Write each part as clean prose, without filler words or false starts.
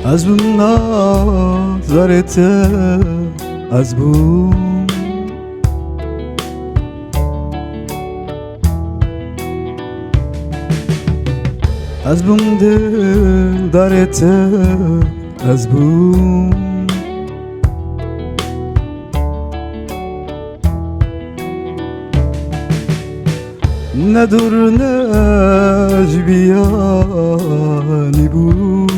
از بوم نظرته از بوم از بوم دل دارته از بوم نه دور نه جبیانی بوم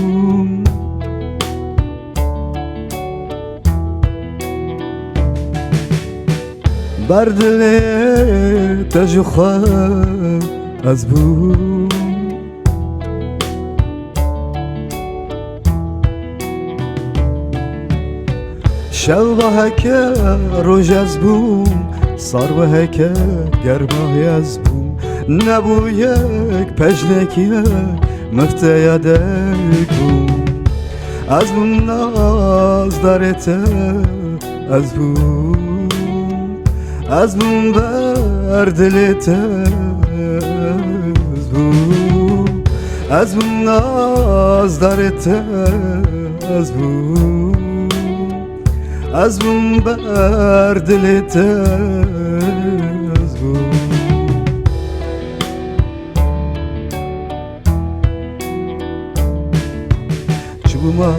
بر دل تجخه از بوم شب که روز از بوم سار که گرمه از بوم نبو یک پجلکی مفته یادک بوم از بوم ناز دارته از بوم از بوم بر دلته از بوم از بوم ناز دارته از بوم از بوم بر دلته از بوم چوبما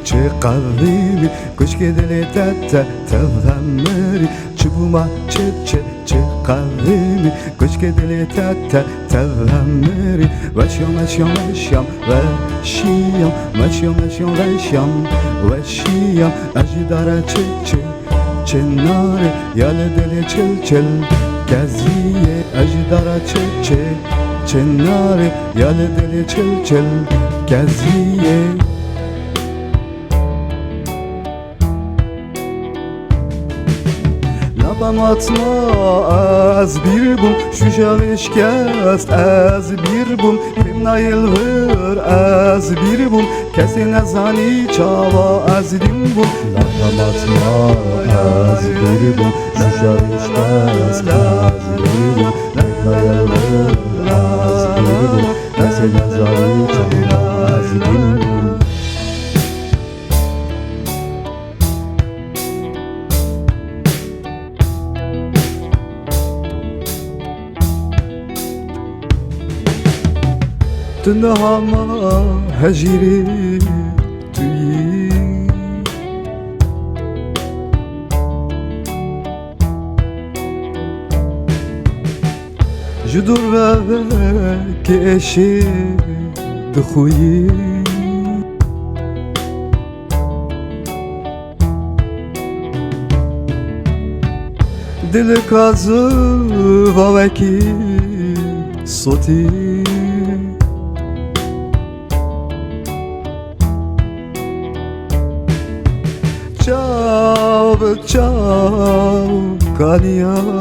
چه قویمی کشک دلته تغمری چوبما چه قویمی کشک دلته تغمری وشیام وشیام وشیام وشیام وشیام وشیام وشیام وشیام اجداره چه ناره یال دل چل گزیه اجداره چه ناره یال دل چل گزیه لبم atma az bir bum Şuşa eşkast az bir bum Pimna yılgır az bir bum Kesine zani çava az dim bum Labam atma az bir bum Şuşa eşkast az bir bum Pimna yılgır az bir bum Kesine zani çava az dim bum تنها ما هجري توي جدور بابك اشي دخوي دلك عزو بابكي صوتي Ciao Cagliati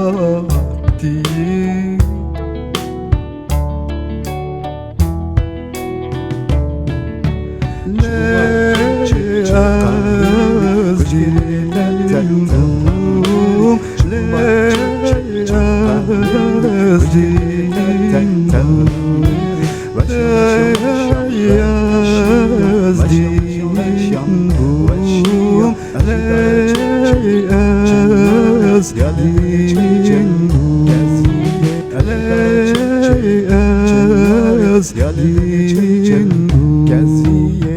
Geldim